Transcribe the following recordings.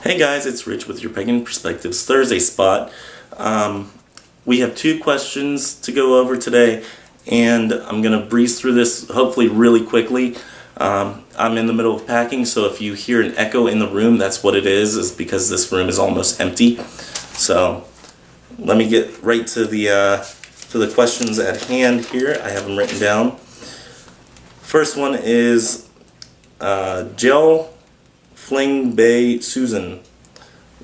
Hey guys, it's Rich with your Pagan Perspectives Thursday spot. We have two questions to go over today, and I'm going to breeze through this hopefully really quickly. I'm in the middle of packing, so if you hear an echo in the room, that's what it is because this room is almost empty. So let me get right to the questions at hand here. I have them written down. First one is Gel Fling Bay Susan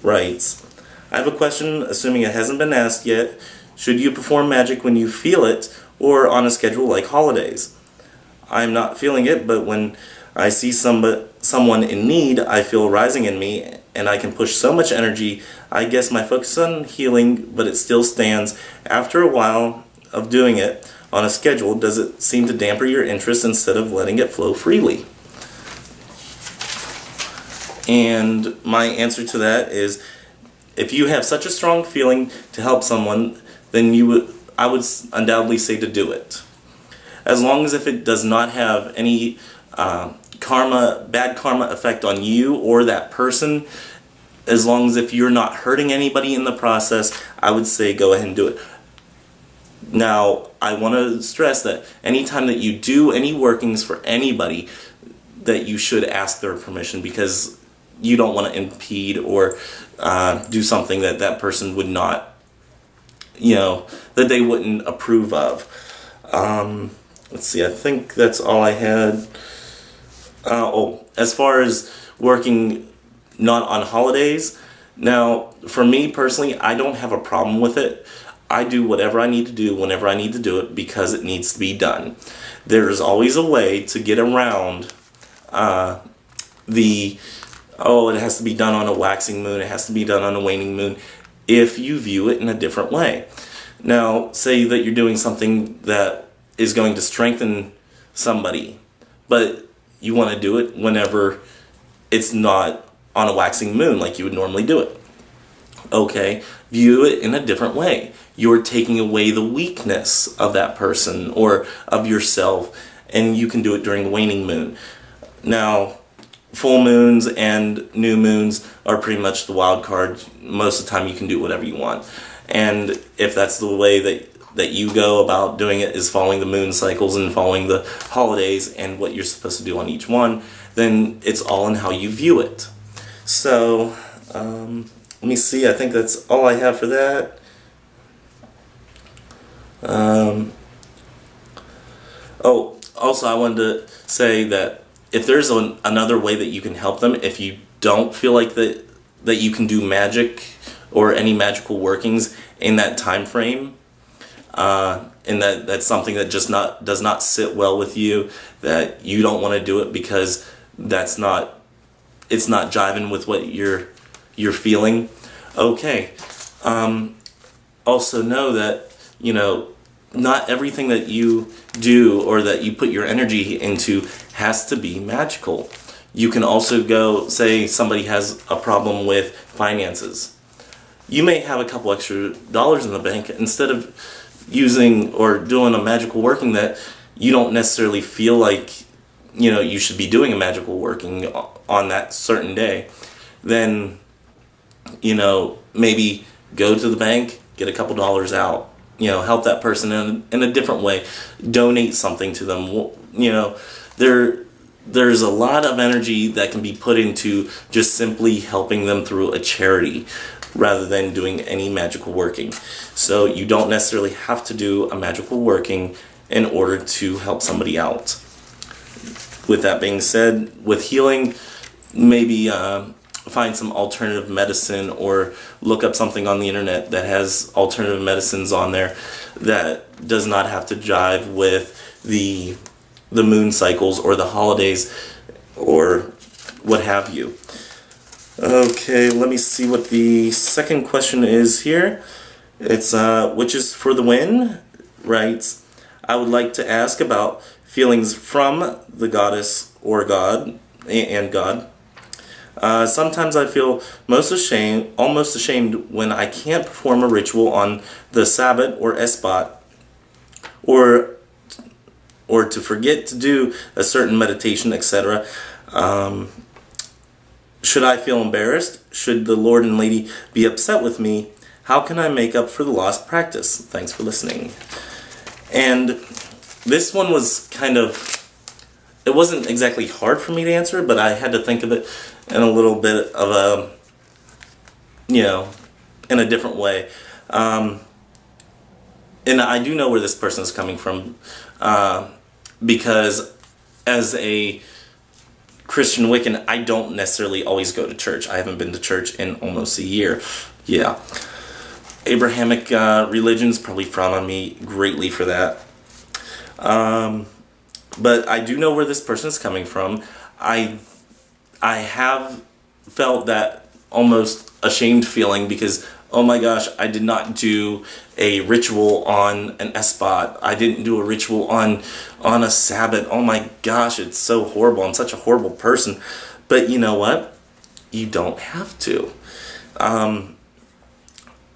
writes, I have a question, assuming it hasn't been asked yet. Should you perform magic when you feel it or on a schedule like holidays? I'm not feeling it, but when I see someone in need, I feel rising in me and I can push so much energy. I guess my focus on healing, but it still stands. After a while of doing it on a schedule, does it seem to dampen your interest instead of letting it flow freely? And my answer to that is, if you have such a strong feeling to help someone, then I would undoubtedly say to do it. As long as if it does not have any bad karma effect on you or that person, as long as if you're not hurting anybody in the process, I would say go ahead and do it. Now, I want to stress that anytime that you do any workings for anybody, that you should ask their permission, because you don't want to impede or do something that that person would not, that they wouldn't approve of. Let's see, I think that's all I had. As far as working not on holidays, now, for me personally, I don't have a problem with it. I do whatever I need to do whenever I need to do it because it needs to be done. There's always a way to get around it has to be done on a waxing moon, it has to be done on a waning moon, if you view it in a different way. Now, say that you're doing something that is going to strengthen somebody, but you want to do it whenever it's not on a waxing moon like you would normally do it. Okay, view it in a different way. You're taking away the weakness of that person or of yourself, and you can do it during the waning moon. Now, full moons and new moons are pretty much the wild card. Most of the time you can do whatever you want. And if that's the way that you go about doing it, is following the moon cycles and following the holidays and what you're supposed to do on each one, then it's all in how you view it. So, let me see, I think that's all I have for that. Also I wanted to say that if there's another way that you can help them, if you don't feel like that you can do magic or any magical workings in that time frame, and that's something that just does not sit well with you, that you don't want to do it because it's not jiving with what you're feeling, okay. Also know that, not everything that you do or that you put your energy into has to be magical. You can also go, say somebody has a problem with finances. You may have a couple extra dollars in the bank. Instead of using or doing a magical working that you don't necessarily feel like, you should be doing a magical working on that certain day, then, maybe go to the bank, get a couple dollars out. Help that person in a different way. Donate something to them. There's a lot of energy that can be put into just simply helping them through a charity rather than doing any magical working. So you don't necessarily have to do a magical working in order to help somebody out. With that being said, with healing, maybe find some alternative medicine or look up something on the internet that has alternative medicines on there that does not have to jive with the moon cycles or the holidays or what have you. Okay, let me see what the second question is here. It's which is for the win, writes, I would like to ask about feelings from the goddess or God and God. Sometimes I feel almost ashamed when I can't perform a ritual on the Sabbath or Esbat, or to forget to do a certain meditation, etc. Should I feel embarrassed? Should the Lord and Lady be upset with me? How can I make up for the lost practice? Thanks for listening. And this one was kind of, it wasn't exactly hard for me to answer, but I had to think of it in a little bit of a, in a different way. And I do know where this person is coming from, because as a Christian Wiccan, I don't necessarily always go to church. I haven't been to church in almost a year. Yeah. Abrahamic religions probably frown on me greatly for that. But I do know where this person is coming from. I have felt that almost ashamed feeling because, oh my gosh, I did not do a ritual on an Esbot. I didn't do a ritual on a Sabbath. Oh my gosh, it's so horrible. I'm such a horrible person. But you know what? You don't have to.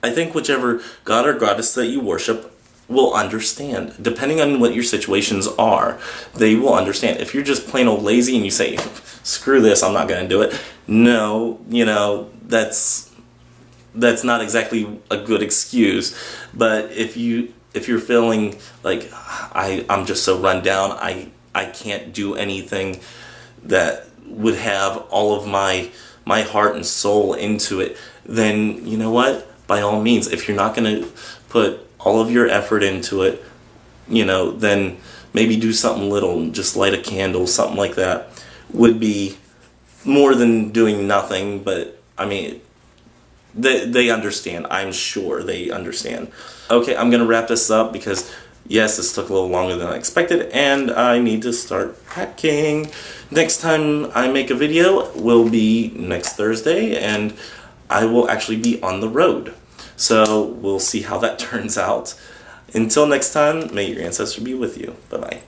I think whichever god or goddess that you worship will understand. Depending on what your situations are, they will understand. If you're just plain old lazy and you say, screw this, I'm not going to do it. No, that's not exactly a good excuse. But if you're feeling like I'm just so run down, I can't do anything that would have all of my heart and soul into it, then you know what? By all means, if you're not going to put all of your effort into it, then maybe do something little, just light a candle, something like that would be more than doing nothing. But I mean, they understand. I'm sure they understand. Okay, I'm going to wrap this up because yes, this took a little longer than I expected and I need to start packing. Next time I make a video will be next Thursday and I will actually be on the road. So we'll see how that turns out. Until next time, may your ancestors be with you. Bye-bye.